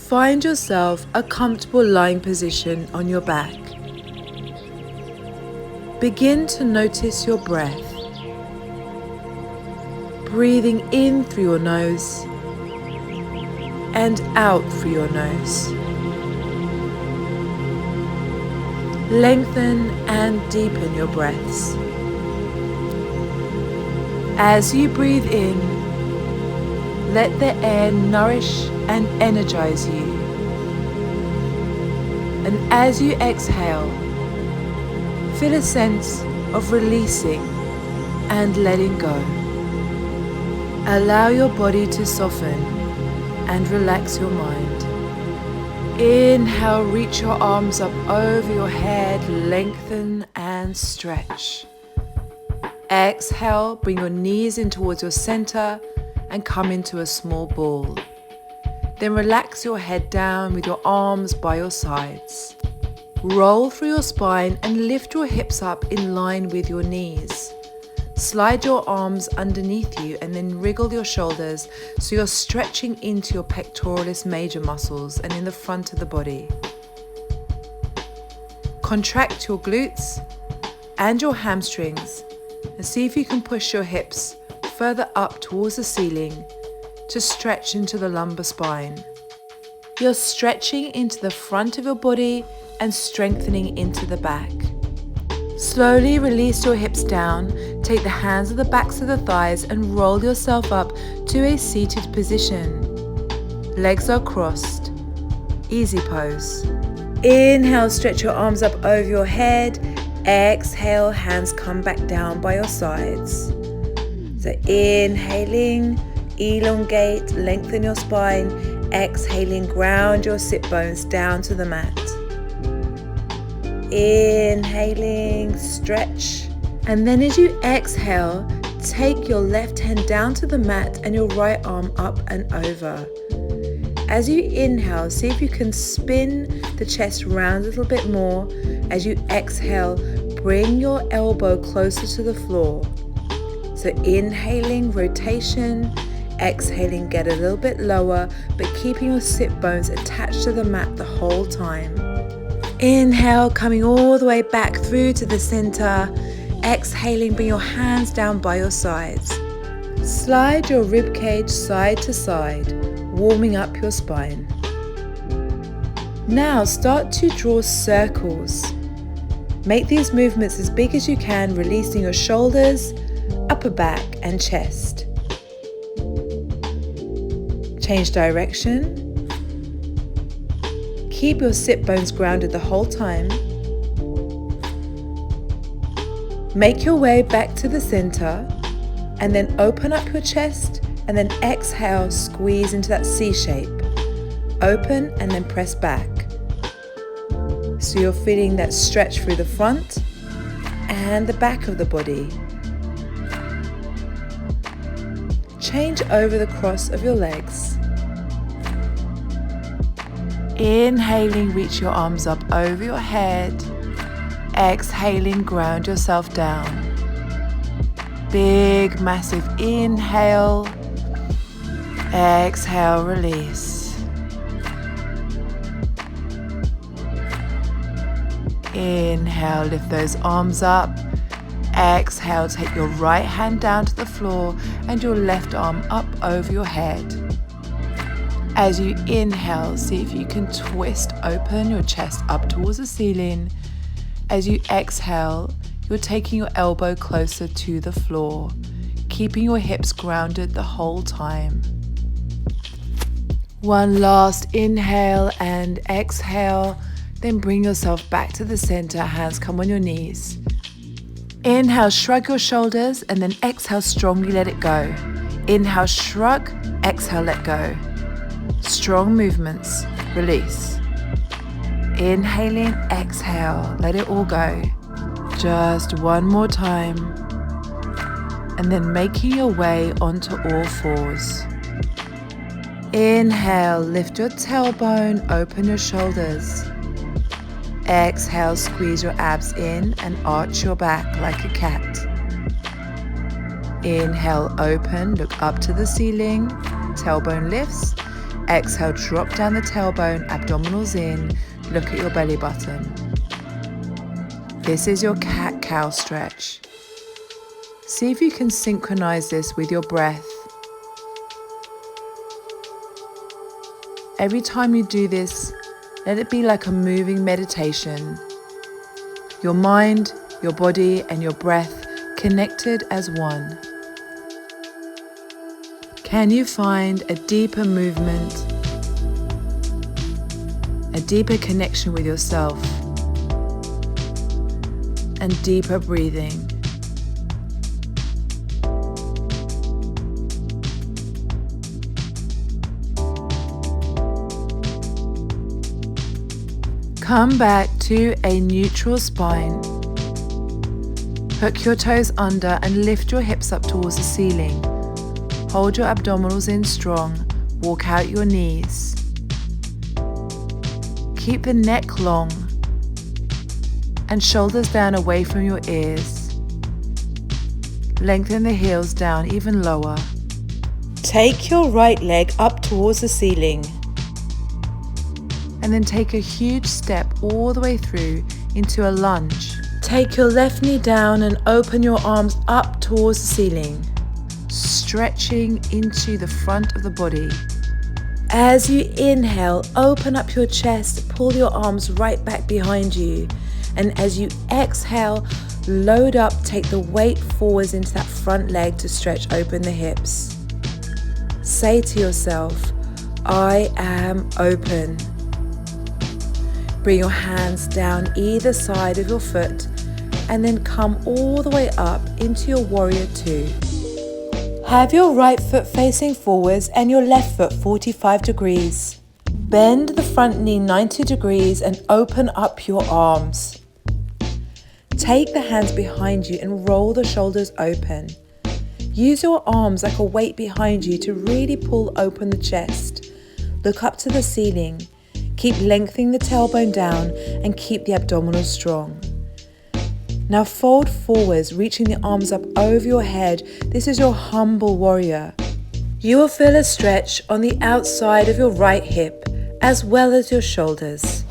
Find yourself a comfortable lying position on your back. Begin to notice your breath. Breathing in through your nose and out through your nose. Lengthen and deepen your breaths. As you breathe in, let the air nourish and energize you. And as you exhale, feel a sense of releasing and letting go. Allow your body to soften and relax your mind. Inhale, reach your arms up over your head, lengthen and stretch. Exhale, bring your knees in towards your center and come into a small ball. Then relax your head down with your arms by your sides. Roll through your spine and lift your hips up in line with your knees. Slide your arms underneath you and then wriggle your shoulders so you're stretching into your pectoralis major muscles and in the front of the body. Contract your glutes and your hamstrings and see if you can push your hips further up towards the ceiling to stretch into the lumbar spine. You're stretching into the front of your body and strengthening into the back. Slowly release your hips down, take the hands to the backs of the thighs and roll yourself up to a seated position. Legs are crossed. Easy pose. Inhale, stretch your arms up over your head. Exhale, hands come back down by your sides. So inhaling, elongate, lengthen your spine. Exhaling, ground your sit bones down to the mat. Inhaling, stretch. And then as you exhale, take your left hand down to the mat and your right arm up and over. As you inhale, see if you can spin the chest round a little bit more. As you exhale, bring your elbow closer to the floor. So inhaling, rotation. Exhaling, get a little bit lower, but keeping your sit bones attached to the mat the whole time. Inhale, coming all the way back through to the center. Exhaling, bring your hands down by your sides. Slide your rib cage side to side, warming up your spine. Now start to draw circles. Make these movements as big as you can, releasing your shoulders, upper back and chest. Change direction. Keep your sit bones grounded the whole time. Make your way back to the center and then open up your chest and then exhale, squeeze into that C shape. Open and then press back. So you're feeling that stretch through the front and the back of the body. Change over the cross of your legs. Inhaling, reach your arms up over your head. Exhaling, ground yourself down. Big, massive inhale. Exhale, release. Inhale, lift those arms up. Exhale, take your right hand down to the floor and your left arm up over your head. As you inhale, see if you can twist open your chest up towards the ceiling. As you exhale, you're taking your elbow closer to the floor, keeping your hips grounded the whole time. One last inhale and exhale, then bring yourself back to the center, hands come on your knees. Inhale, shrug your shoulders, and then exhale, strongly let it go. Inhale, shrug, exhale, let go. Strong movements, release. Inhaling, exhale, let it all go. Just one more time. And then making your way onto all fours. Inhale, lift your tailbone, open your shoulders. Exhale, squeeze your abs in and arch your back like a cat. Inhale, open, look up to the ceiling, tailbone lifts. Exhale, drop down the tailbone, abdominals in, look at your belly button. This is your cat-cow stretch. See if you can synchronize this with your breath. Every time you do this, let it be like a moving meditation. Your mind, your body, and your breath connected as one. Can you find a deeper movement, a deeper connection with yourself, and deeper breathing? Come back to a neutral spine. Hook your toes under and lift your hips up towards the ceiling. Hold your abdominals in strong. Walk out your knees. Keep the neck long and shoulders down away from your ears. Lengthen the heels down even lower. Take your right leg up towards the ceiling. And then take a huge step all the way through into a lunge. Take your left knee down and open your arms up towards the ceiling, stretching into the front of the body. As you inhale, open up your chest, pull your arms right back behind you. And as you exhale, load up, take the weight forwards into that front leg to stretch open the hips. Say to yourself, I am open. Bring your hands down either side of your foot and then come all the way up into your warrior two. Have your right foot facing forwards and your left foot 45 degrees. Bend the front knee 90 degrees and open up your arms. Take the hands behind you and roll the shoulders open. Use your arms like a weight behind you to really pull open the chest. Look up to the ceiling. Keep lengthening the tailbone down and keep the abdominals strong. Now fold forwards, reaching the arms up over your head. This is your humble warrior. You will feel a stretch on the outside of your right hip as well as your shoulders.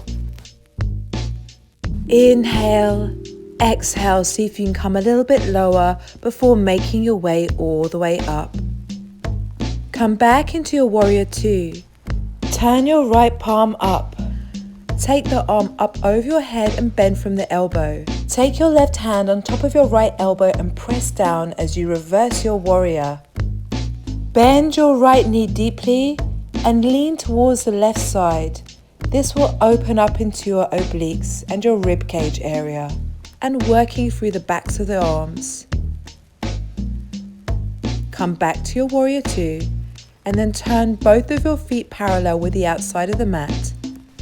Inhale, exhale, see if you can come a little bit lower before making your way all the way up. Come back into your warrior two. Turn your right palm up. Take the arm up over your head and bend from the elbow. Take your left hand on top of your right elbow and press down as you reverse your warrior. Bend your right knee deeply and lean towards the left side. This will open up into your obliques and your rib cage area and working through the backs of the arms. Come back to your warrior two. And then turn both of your feet parallel with the outside of the mat.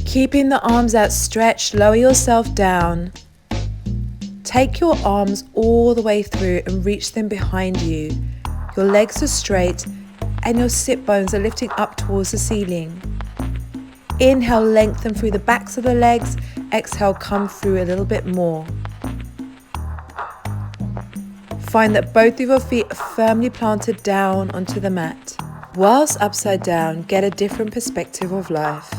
Keeping the arms outstretched, lower yourself down. Take your arms all the way through and reach them behind you. Your legs are straight and your sit bones are lifting up towards the ceiling. Inhale, lengthen through the backs of the legs. Exhale, come through a little bit more. Find that both of your feet are firmly planted down onto the mat. Whilst upside down, get a different perspective of life.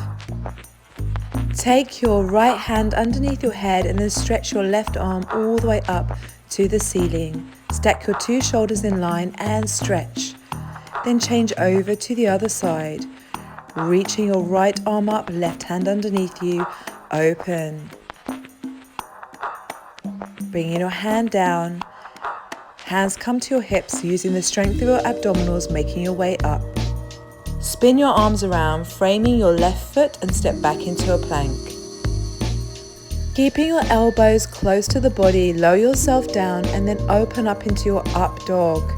Take your right hand underneath your head and then stretch your left arm all the way up to the ceiling. Stack your two shoulders in line and stretch. Then change over to the other side. Reaching your right arm up, left hand underneath you, open. Bringing your hand down. Hands come to your hips, using the strength of your abdominals, making your way up. Spin your arms around, framing your left foot and step back into a plank. Keeping your elbows close to the body, lower yourself down and then open up into your up dog.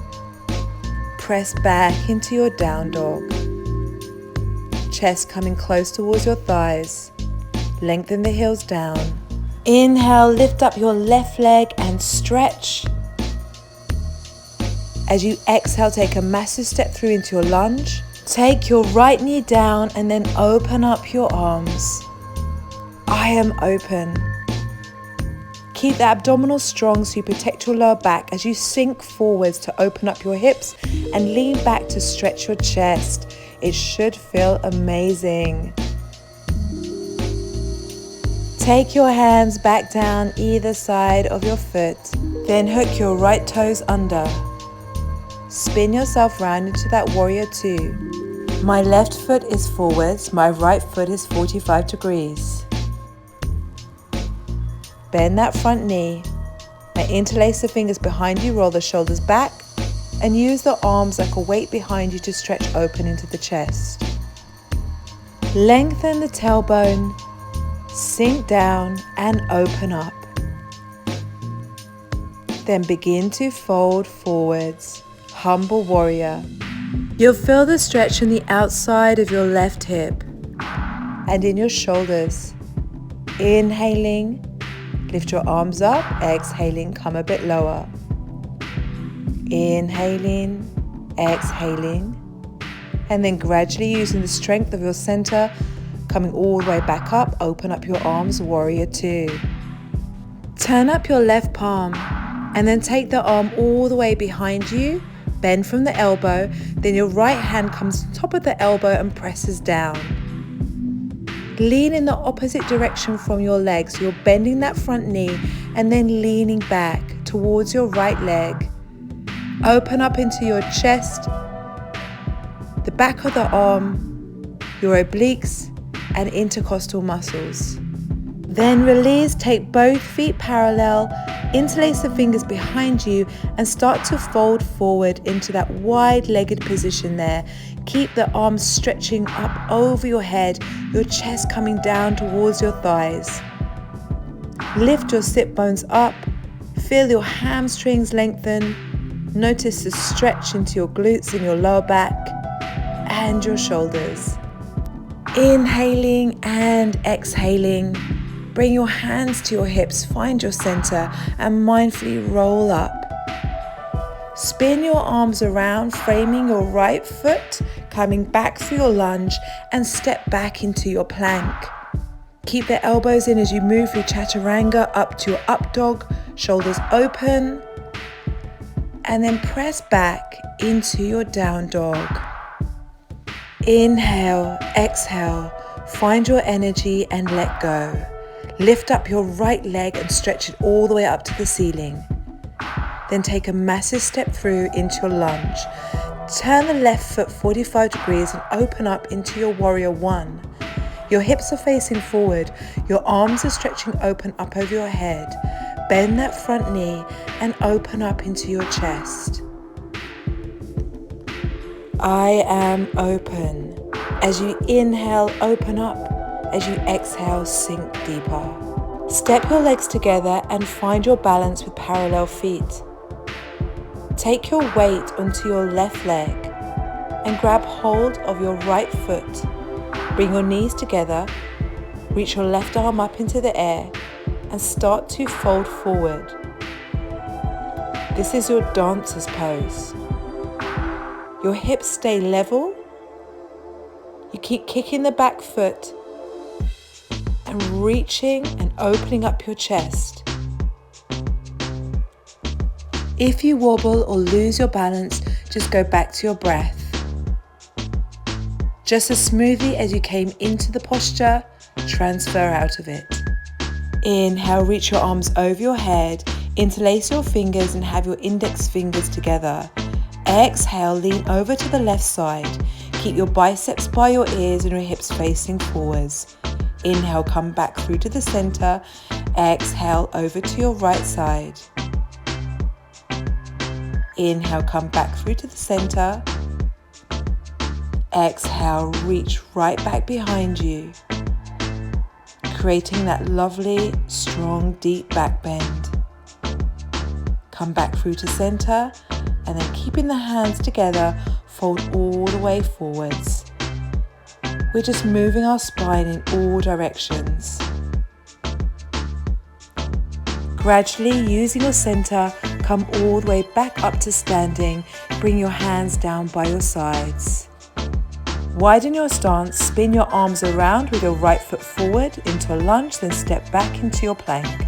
Press back into your down dog. Chest coming close towards your thighs. Lengthen the heels down. Inhale, lift up your left leg and stretch. As you exhale, take a massive step through into your lunge. Take your right knee down and then open up your arms. I am open. Keep the abdominals strong so you protect your lower back as you sink forwards to open up your hips and lean back to stretch your chest. It should feel amazing. Take your hands back down either side of your foot, then hook your right toes under. Spin yourself round into that warrior two. My left foot is forwards, my right foot is 45 degrees. Bend that front knee. Now interlace the fingers behind you, roll the shoulders back, and use the arms like a weight behind you to stretch open into the chest. Lengthen the tailbone, sink down and open up. Then begin to fold forwards, humble warrior. You'll feel the stretch in the outside of your left hip and in your shoulders. Inhaling, lift your arms up, exhaling, come a bit lower. Inhaling, exhaling, and then gradually using the strength of your center, coming all the way back up, open up your arms, warrior two. Turn up your left palm and then take the arm all the way behind you, bend from the elbow, then your right hand comes to the top of the elbow and presses down. Lean in the opposite direction from your legs. You're bending that front knee and then leaning back towards your right leg. Open up into your chest, the back of the arm, your obliques and intercostal muscles. Then release, take both feet parallel, interlace the fingers behind you and start to fold forward into that wide-legged position there. Keep the arms stretching up over your head, your chest coming down towards your thighs. Lift your sit bones up, feel your hamstrings lengthen. Notice the stretch into your glutes and your lower back and your shoulders. Inhaling and exhaling. Bring your hands to your hips, find your center and mindfully roll up. Spin your arms around, framing your right foot, coming back for your lunge and step back into your plank. Keep the elbows in as you move through chaturanga up to your up dog, shoulders open. And then press back into your down dog. Inhale, exhale, find your energy and let go. Lift up your right leg and stretch it all the way up to the ceiling. Then take a massive step through into your lunge. Turn the left foot 45 degrees and open up into your warrior one. Your hips are facing forward, your arms are stretching open up over your head. Bend that front knee and open up into your chest. I am open. As you inhale, open up. As you exhale, sink deeper. Step your legs together and find your balance with parallel feet. Take your weight onto your left leg and grab hold of your right foot. Bring your knees together, reach your left arm up into the air and start to fold forward. This is your dancer's pose. Your hips stay level. You keep kicking the back foot and reaching and opening up your chest. If you wobble or lose your balance, just go back to your breath. Just as smoothly as you came into the posture, transfer out of it. Inhale, reach your arms over your head, interlace your fingers and have your index fingers together. Exhale, lean over to the left side. Keep your biceps by your ears and your hips facing forwards. Inhale, come back through to the center. Exhale, over to your right side. Inhale, come back through to the center. Exhale, reach right back behind you, creating that lovely, strong, deep back bend. Come back through to center and then keeping the hands together, fold all the way forwards. We're just moving our spine in all directions. Gradually, using your center, come all the way back up to standing. Bring your hands down by your sides. Widen your stance, spin your arms around with your right foot forward into a lunge, then step back into your plank.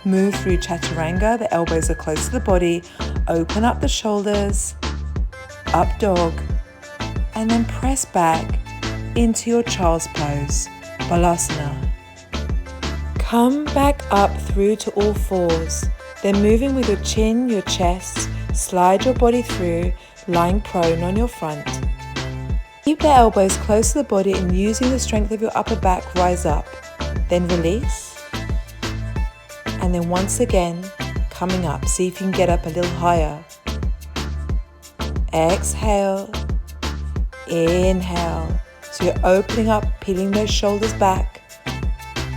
Move through chaturanga, the elbows are close to the body. Open up the shoulders, up dog, and then press back into your child's pose, Balasana. Come back up through to all fours, then moving with your chin, your chest, slide your body through, lying prone on your front. Keep the elbows close to the body and using the strength of your upper back, rise up, then release. And then once again, coming up, see if you can get up a little higher. Exhale, inhale. So you're opening up, peeling those shoulders back,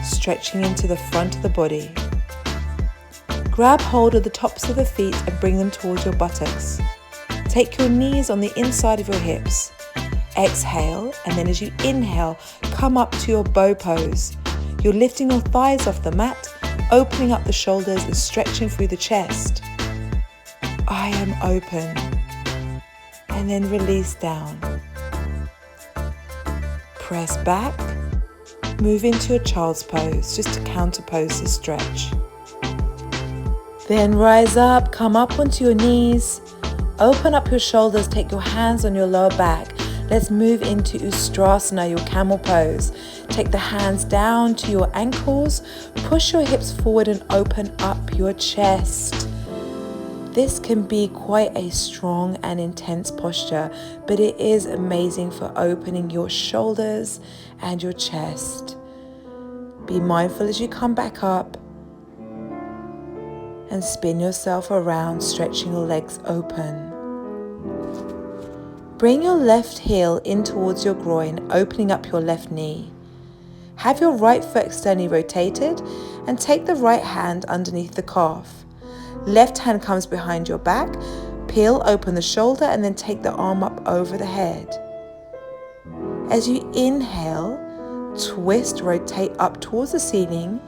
stretching into the front of the body. Grab hold of the tops of the feet and bring them towards your buttocks. Take your knees on the inside of your hips. Exhale, and then as you inhale, come up to your bow pose. You're lifting your thighs off the mat, opening up the shoulders and stretching through the chest. I am open. And then release down. Press back, move into your child's pose, just to counterpose the stretch. Then rise up, come up onto your knees, open up your shoulders, take your hands on your lower back. Let's move into Ustrasana, your camel pose. Take the hands down to your ankles, push your hips forward and open up your chest. This can be quite a strong and intense posture, but it is amazing for opening your shoulders and your chest. Be mindful as you come back up and spin yourself around, stretching your legs open. Bring your left heel in towards your groin, opening up your left knee. Have your right foot externally rotated and take the right hand underneath the calf. Left hand comes behind your back, peel open the shoulder and then take the arm up over the head. As you inhale, twist, rotate up towards the ceiling.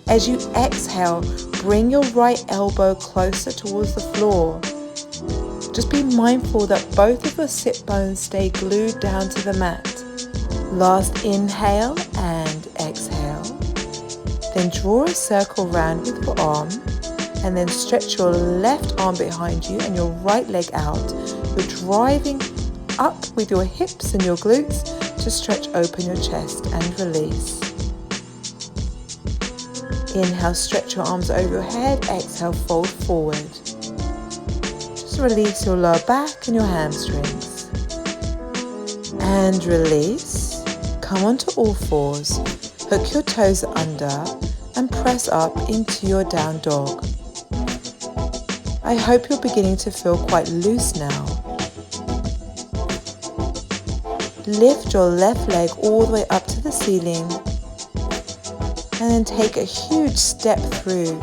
As you exhale, bring your right elbow closer towards the floor. Just be mindful that both of your sit bones stay glued down to the mat. Last inhale and exhale. Then draw a circle round with your arm. And then stretch your left arm behind you and your right leg out. You're driving up with your hips and your glutes to stretch open your chest and release. Inhale, stretch your arms over your head. Exhale, fold forward. Just release your lower back and your hamstrings. And release. Come onto all fours. Hook your toes under and press up into your down dog. I hope you're beginning to feel quite loose now. Lift your left leg all the way up to the ceiling and then take a huge step through.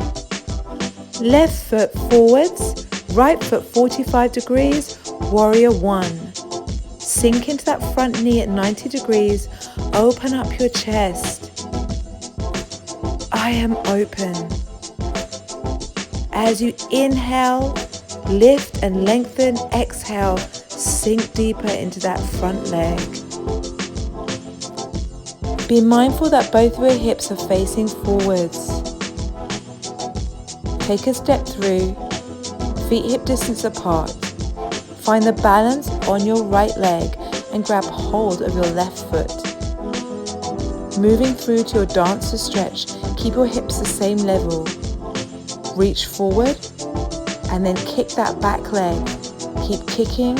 Left foot forwards, right foot 45 degrees, warrior one. Sink into that front knee at 90 degrees, open up your chest. I am open. As you inhale, lift and lengthen, exhale, sink deeper into that front leg. Be mindful that both of your hips are facing forwards. Take a step through, feet hip distance apart. Find the balance on your right leg and grab hold of your left foot. Moving through to your dancer stretch, keep your hips the same level. Reach forward and then kick that back leg. Keep kicking,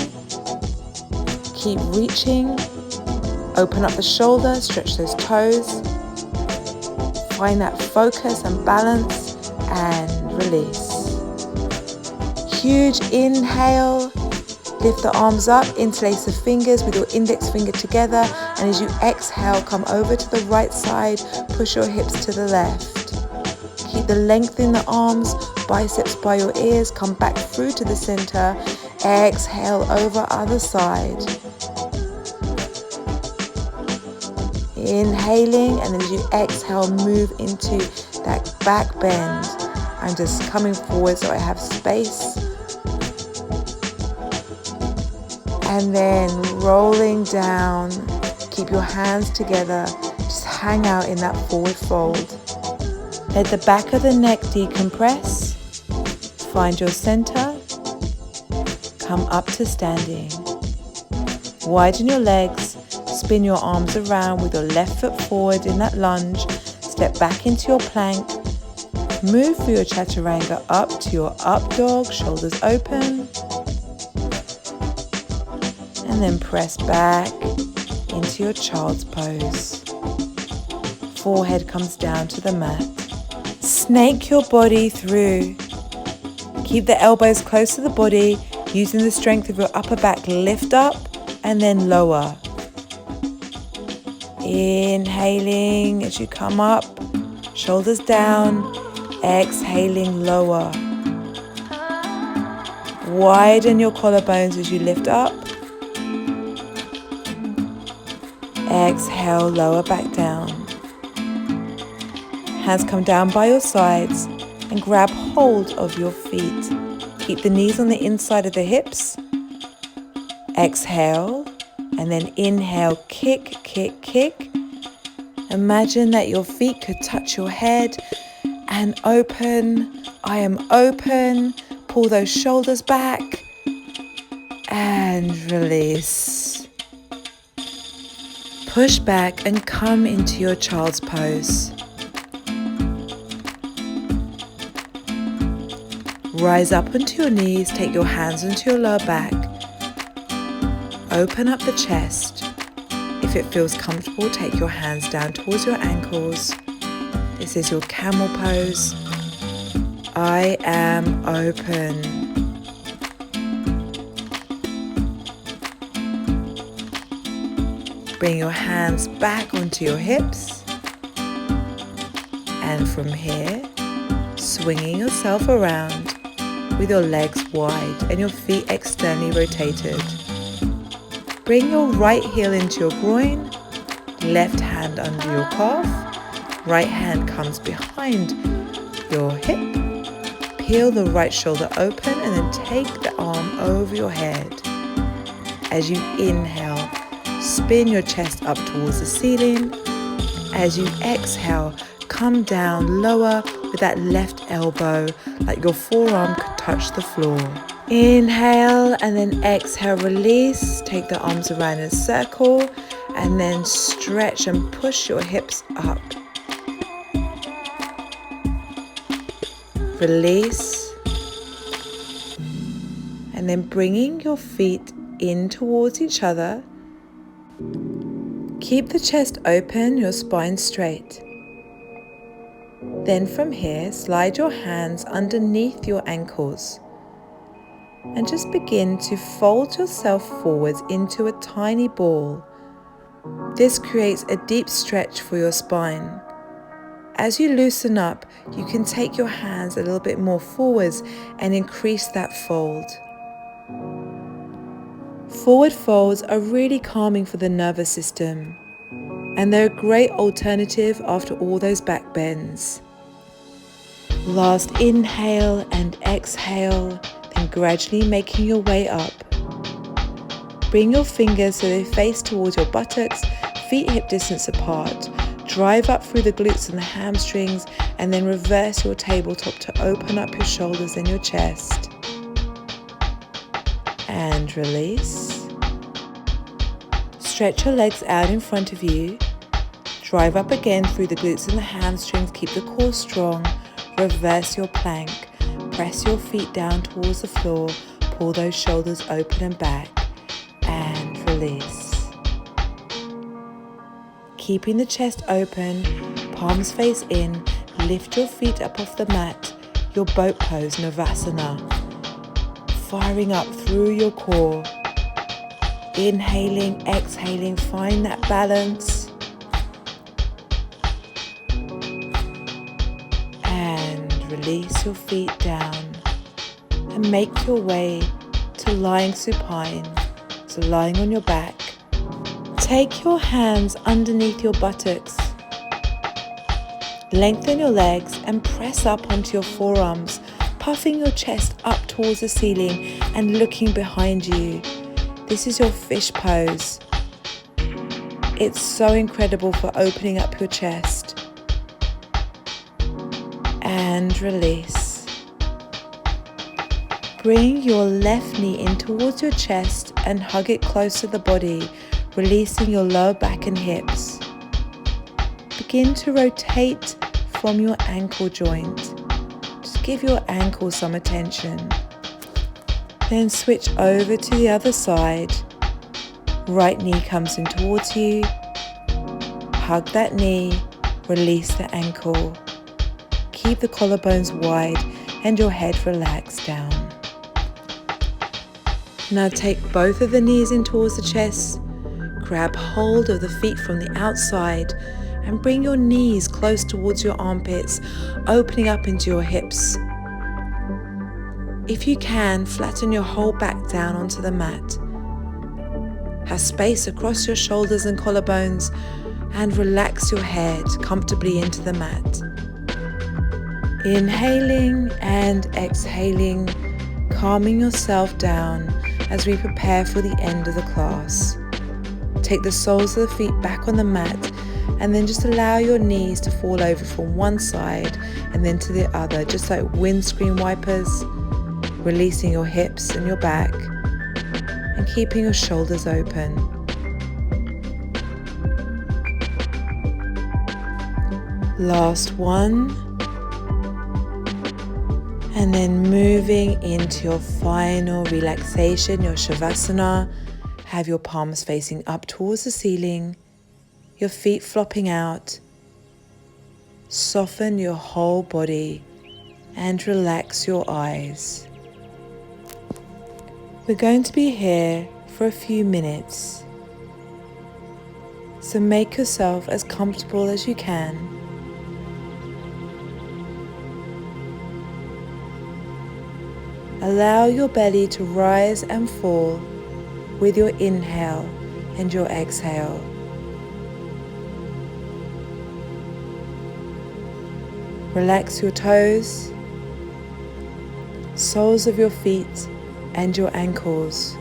keep reaching. Open up the shoulder, stretch those toes. Find that focus and balance and release. Huge inhale. Lift the arms up, interlace the fingers with your index finger together, and as you exhale, come over to the right side, push your hips to the left. Keep the length in the arms, biceps by your ears, come back through to the center. Exhale over other side. Inhaling, and then as you exhale, move into that back bend. I'm just coming forward so I have space. And then rolling down. Keep your hands together. Just hang out in that forward fold. Let the back of the neck decompress. Find your center. Come up to standing. Widen your legs, spin your arms around with your left foot forward in that lunge, step back into your plank, move through your chaturanga up to your up dog, shoulders open, and then press back into your child's pose. Forehead comes down to the mat. Snake your body through. Keep the elbows close to the body, using the strength of your upper back. Lift up and then lower. Inhaling as you come up, shoulders down, exhaling, lower. Widen your collarbones as you lift up. Exhale, lower back down. Hands come down by your sides and grab hold of your feet. Keep the knees on the inside of the hips. Exhale and then inhale, kick, kick, kick. Imagine that your feet could touch your head and open. I am open. Pull those shoulders back and release. Push back and come into your child's pose. Rise up onto your knees, take your hands onto your lower back. Open up the chest. If it feels comfortable, take your hands down towards your ankles. This is your camel pose. I am open. Bring your hands back onto your hips. And from here, swinging yourself around with your legs wide and your feet externally rotated. Bring your right heel into your groin, left hand under your calf, right hand comes behind your hip. Peel the right shoulder open and then take the arm over your head. As you inhale, spin your chest up towards the ceiling. As you exhale, come down lower with that left elbow, like your forearm could touch the floor. Inhale and then exhale, release. Take the arms around in a circle and then stretch and push your hips up. Release. And then bringing your feet in towards each other. Keep the chest open, your spine straight. Then from here, slide your hands underneath your ankles and just begin to fold yourself forwards into a tiny ball. This creates a deep stretch for your spine. As you loosen up, you can take your hands a little bit more forwards and increase that fold. Forward folds are really calming for the nervous system, and they're a great alternative after all those back bends. Last inhale and exhale, then gradually making your way up. Bring your fingers so they face towards your buttocks, feet hip distance apart. Drive up through the glutes and the hamstrings, and then reverse your tabletop to open up your shoulders and your chest. And release. Stretch your legs out in front of you. Drive up again through the glutes and the hamstrings. Keep the core strong. Reverse your plank. Press your feet down towards the floor. Pull those shoulders open and back. And release. Keeping the chest open, palms face in. Lift your feet up off the mat. Your boat pose, Savasana. Firing up through your core. Inhaling, exhaling, find that balance. And release your feet down and make your way to lying supine, so lying on your back. Take your hands underneath your buttocks. Lengthen your legs and press up onto your forearms, puffing your chest up towards the ceiling and looking behind you. This is your fish pose. It's so incredible for opening up your chest. And release. Bring your left knee in towards your chest and hug it close to the body, releasing your lower back and hips. Begin to rotate from your ankle joint. Just give your ankle some attention. Then switch over to the other side. Right knee comes in towards you. Hug that knee, release the ankle. Keep the collarbones wide and your head relaxed down. Now take both of the knees in towards the chest. Grab hold of the feet from the outside and bring your knees close towards your armpits, opening up into your hips. If you can, flatten your whole back down onto the mat. Have space across your shoulders and collarbones and relax your head comfortably into the mat. Inhaling and exhaling, calming yourself down as we prepare for the end of the class. Take the soles of the feet back on the mat and then just allow your knees to fall over from one side and then to the other, just like windscreen wipers, releasing your hips and your back and keeping your shoulders open. Last one. And then moving into your final relaxation, your Savasana. Have your palms facing up towards the ceiling, your feet flopping out. Soften your whole body and relax your eyes. We're going to be here for a few minutes, so make yourself as comfortable as you can. Allow your belly to rise and fall with your inhale and your exhale. Relax your toes, soles of your feet and your ankles.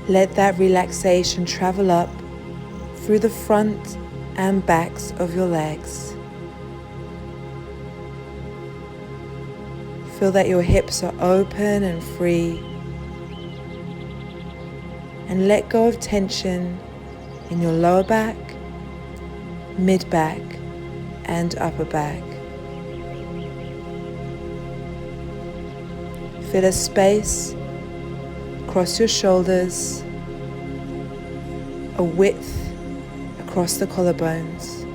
Let that relaxation travel up through the front and backs of your legs. Feel that your hips are open and free, and let go of tension in your lower back, mid back and upper back. Feel a space across your shoulders, a width across the collarbones.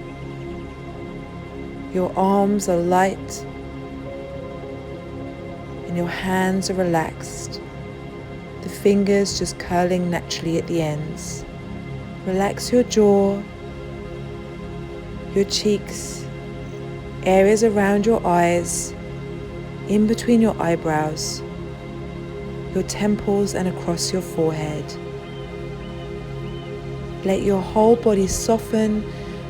Your arms are light and your hands are relaxed, the fingers just curling naturally at the ends. Relax your jaw, your cheeks, areas around your eyes, in between your eyebrows, your temples and across your forehead. Let your whole body soften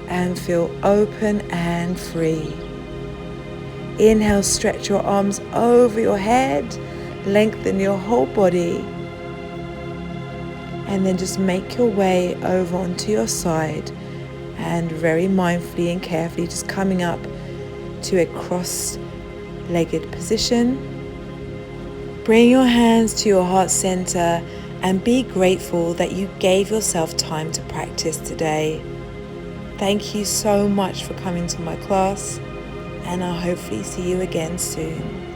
and feel open and free. Inhale, stretch your arms over your head, lengthen your whole body, and then just make your way over onto your side, and very mindfully and carefully just coming up to a cross-legged position. Bring your hands to your heart center and be grateful that you gave yourself time to practice today. Thank you so much for coming to my class, and I'll hopefully see you again soon.